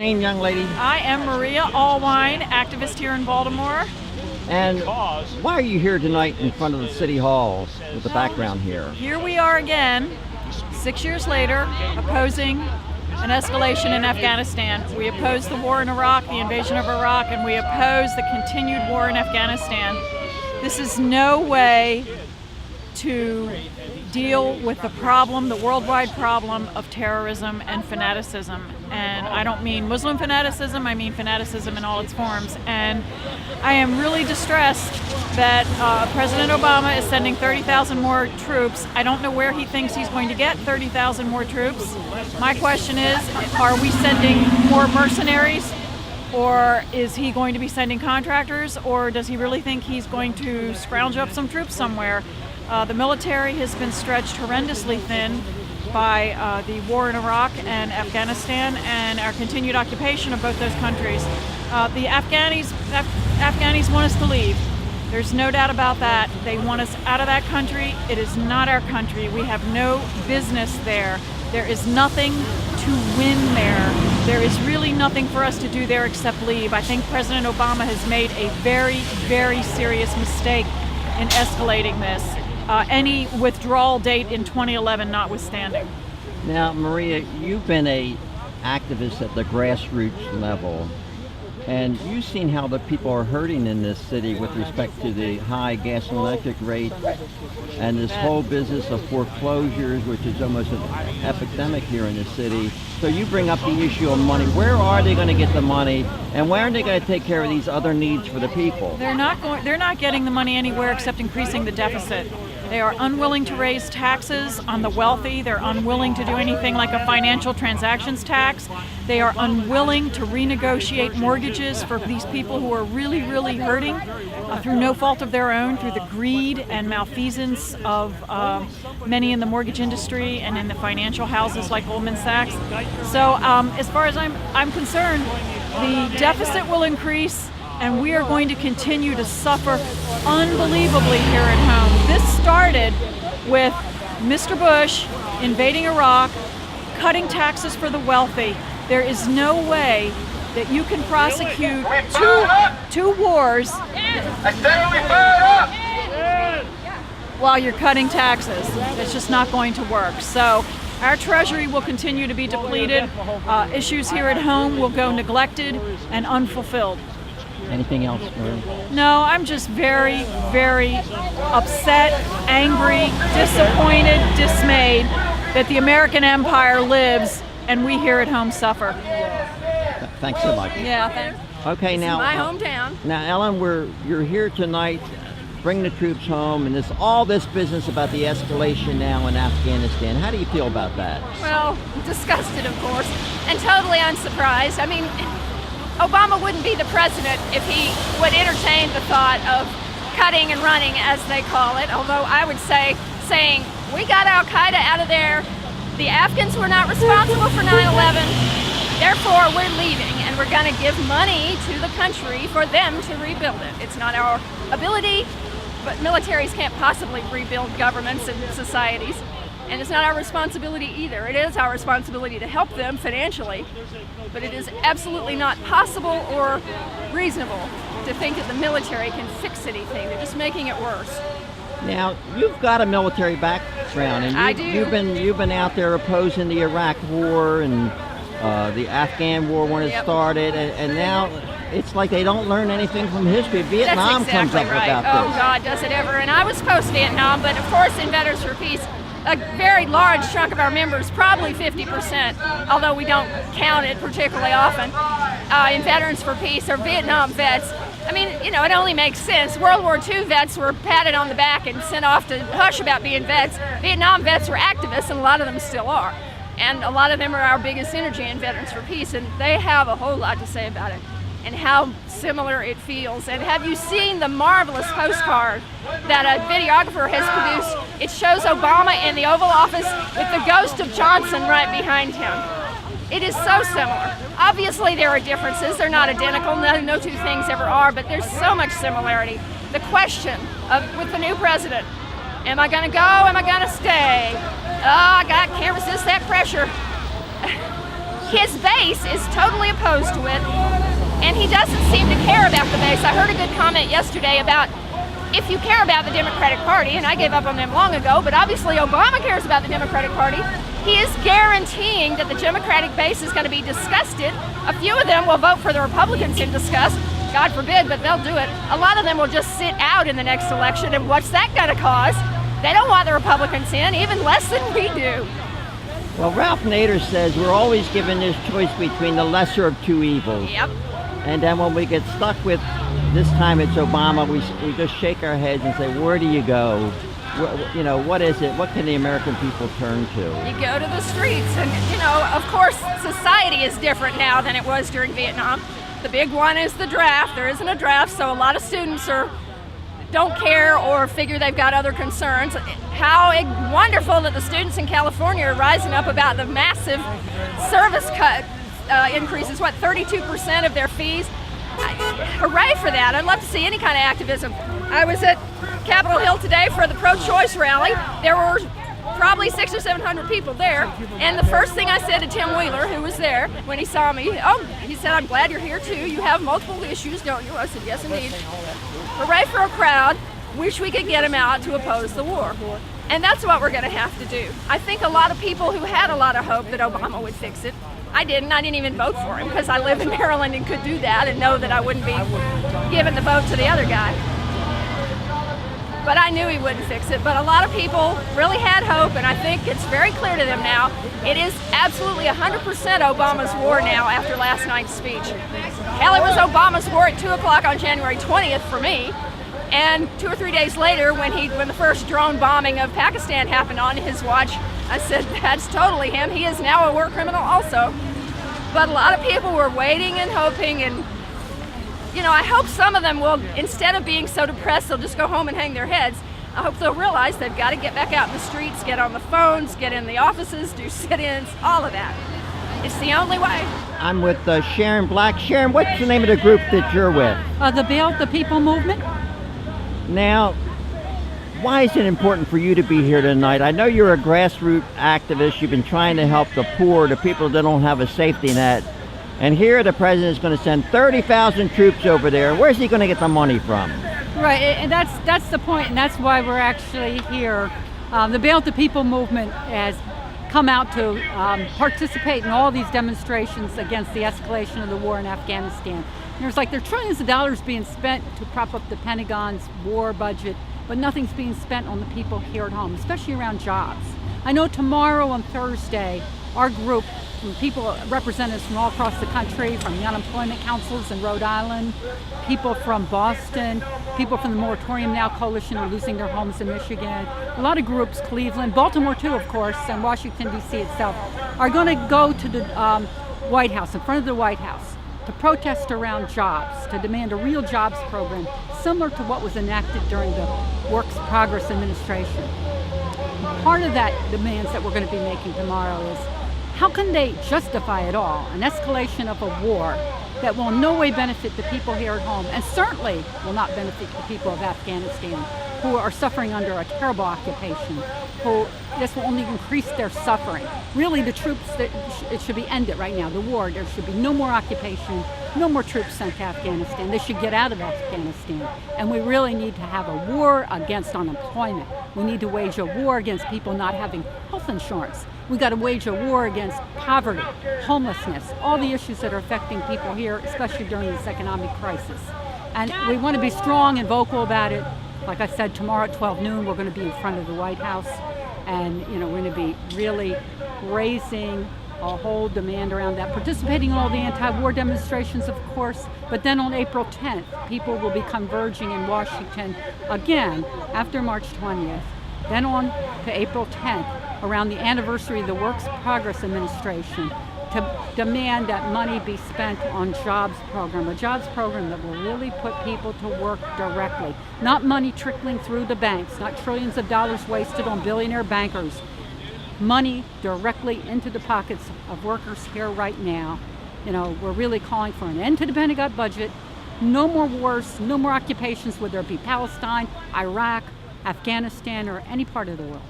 Name, young lady. I am Maria Allwine, activist here in Baltimore. And why are you here tonight in front of the City Hall with the background here? Here we are again, 6 years later, opposing an escalation in Afghanistan. We oppose the war in Iraq, the invasion of Iraq, and we oppose the continued war in Afghanistan. This is no way to deal with the problem, the worldwide problem of terrorism and fanaticism. And I don't mean Muslim fanaticism, I mean fanaticism in all its forms. And I am really distressed that President Obama is sending 30,000 more troops. I don't know where he thinks he's going to get 30,000 more troops. My question is, are we sending more mercenaries? Or is he going to be sending contractors? Or does he really think he's going to scrounge up some troops somewhere? The military has been stretched horrendously thin by the war in Iraq and Afghanistan and our continued occupation of both those countries. The Afghanis want us to leave. There's no doubt about that. They want us out of that country. It is not our country. We have no business there. There is nothing to win there. There is really nothing for us to do there except leave. I think President Obama has made a very, very serious mistake in escalating this. Any withdrawal date in 2011 notwithstanding. Now, Maria, you've been an activist at the grassroots level, and you've seen how the people are hurting in this city with respect to the high gas and electric rate and this whole business of foreclosures, which is almost an epidemic here in the city. So you bring up the issue of money. Where are they going to get the money, and where are they going to take care of these other needs for the people? They're not getting the money anywhere except increasing the deficit. They are unwilling to raise taxes on the wealthy. They're unwilling to do anything like a financial transactions tax. They are unwilling to renegotiate mortgages for these people who are really, really hurting through no fault of their own, through the greed and malfeasance of many in the mortgage industry and in the financial houses like Goldman Sachs. So as far as I'm concerned, the deficit will increase, and we are going to continue to suffer unbelievably here at home. This started with Mr. Bush invading Iraq, cutting taxes for the wealthy. There is no way that you can prosecute two wars while you're cutting taxes. It's just not going to work. So our treasury will continue to be depleted. Issues here at home will go neglected and unfulfilled. Anything else, Maria? No, I'm just very, very upset, angry, disappointed, dismayed that the American empire lives and we here at home suffer. Thanks so much. Yeah, thanks. Okay, This now is my hometown. Now, Ellen, you're here tonight, bring the troops home, and all this business about the escalation now in Afghanistan. How do you feel about that? Well, disgusted, of course, and totally unsurprised. I mean, Obama wouldn't be the president if he would entertain the thought of cutting and running, as they call it, although I would say saying, we got Al-Qaeda out of there, the Afghans were not responsible for 9/11, therefore we're leaving, and we're going to give money to the country for them to rebuild it. It's not our ability, but militaries can't possibly rebuild governments and societies. And it's not our responsibility either. It is our responsibility to help them financially, but it is absolutely not possible or reasonable to think that the military can fix anything. They're just making it worse. Now, you've got a military background, and I do. You've been out there opposing the Iraq War and the Afghan War when it started, and now it's like they don't learn anything from history. Vietnam That's comes exactly up right. about Oh this. God, does it ever? And I was post-Vietnam, but of course in Veterans for Peace, a very large chunk of our members, probably 50%, although we don't count it particularly often, in Veterans for Peace are Vietnam vets. I mean, you know, it only makes sense. World War II vets were patted on the back and sent off to hush about being vets. Vietnam vets were activists, and a lot of them still are. And a lot of them are our biggest energy in Veterans for Peace, and they have a whole lot to say about it and how similar it feels. And have you seen the marvelous postcard that a videographer has produced? It shows Obama in the Oval Office with the ghost of Johnson right behind him. It is so similar. Obviously there are differences, they're not identical, no two things ever are, but there's so much similarity. The question with the new president, am I gonna go, am I gonna stay? Oh, I can't resist that pressure. his base is totally opposed to it, and he doesn't seem to care about the base. I heard a good comment yesterday about if you care about the Democratic Party, and I gave up on them long ago, but obviously Obama cares about the Democratic Party. He is guaranteeing that the Democratic base is going to be disgusted. A few of them will vote for the Republicans in disgust, God forbid, but they'll do it. A lot of them will just sit out in the next election, and what's that going to cause? They don't want the Republicans in, even less than we do. Well, Ralph Nader says we're always given this choice between the lesser of two evils. Yep. And then when we get stuck with, this time it's Obama, we just shake our heads and say, where do you go? You know, what is it? What can the American people turn to? You go to the streets, and you know, of course, society is different now than it was during Vietnam. The big one is the draft. There isn't a draft, so a lot of students don't care or figure they've got other concerns. How wonderful that the students in California are rising up about the massive service cut increases, 32% of their fees. Hooray for that. I'd love to see any kind of activism. I was at Capitol Hill today for the pro-choice rally. There were probably 600 or 700 people there, and the first thing I said to Tim Wheeler, who was there, when he saw me, he said, I'm glad you're here too. You have multiple issues, don't you? I said, yes, indeed. Hooray for a crowd. Wish we could get him out to oppose the war. And that's what we're going to have to do. I think a lot of people who had a lot of hope that Obama would fix it, I didn't even vote for him because I live in Maryland and could do that and know that I wouldn't be giving the vote to the other guy. But I knew he wouldn't fix it. But a lot of people really had hope, and I think it's very clear to them now. It is absolutely 100% Obama's war now after last night's speech. Hell, it was Obama's war at 2 o'clock on January 20th for me. And 2 or 3 days later, when the first drone bombing of Pakistan happened on his watch, I said, that's totally him. He is now a war criminal also. But a lot of people were waiting and hoping, and you know, I hope some of them will, instead of being so depressed, they'll just go home and hang their heads. I hope they'll realize they've got to get back out in the streets, get on the phones, get in the offices, do sit-ins, all of that. It's the only way. I'm with Sharon Black. Sharon, what's the name of the group that you're with? The Build the People movement. Now, why is it important for you to be here tonight? I know you're a grassroots activist. You've been trying to help the poor, the people that don't have a safety net. And here the president is going to send 30,000 troops over there. Where's he going to get the money from? Right, and that's the point, and that's why we're actually here. The Build the People movement has come out to participate in all these demonstrations against the escalation of the war in Afghanistan. And there's there are trillions of dollars being spent to prop up the Pentagon's war budget, but nothing's being spent on the people here at home, especially around jobs. I know tomorrow on Thursday, our group, people representatives from all across the country, from the unemployment councils in Rhode Island, people from Boston, people from the Moratorium Now Coalition are losing their homes in Michigan, a lot of groups, Cleveland, Baltimore too, of course, and Washington, D.C. itself, are going to go to the White House, in front of the White House, to protest around jobs, to demand a real jobs program similar to what was enacted during the Works Progress administration. Part of that demands that we're going to be making tomorrow is, how can they justify at all an escalation of a war that will in no way benefit the people here at home, and certainly will not benefit the people of Afghanistan, who are suffering under a terrible occupation, who this will only increase their suffering. Really, the troops, it should be ended right now, the war. There should be no more occupation, no more troops sent to Afghanistan. They should get out of Afghanistan. And we really need to have a war against unemployment. We need to wage a war against people not having health insurance. We got to wage a war against poverty, homelessness, all the issues that are affecting people here, especially during this economic crisis. And we want to be strong and vocal about it. Like I said, tomorrow at 12 noon, we're going to be in front of the White House. And we're going to be really raising a whole demand around that, participating in all the anti-war demonstrations, of course. But then on April 10th, people will be converging in Washington again after March 20th. Then on to April 10th, around the anniversary of the Works Progress administration, to demand that money be spent on jobs program, a jobs program that will really put people to work directly. Not money trickling through the banks, not trillions of dollars wasted on billionaire bankers. Money directly into the pockets of workers here right now. We're really calling for an end to the Pentagon budget, no more wars, no more occupations, whether it be Palestine, Iraq, Afghanistan, or any part of the world.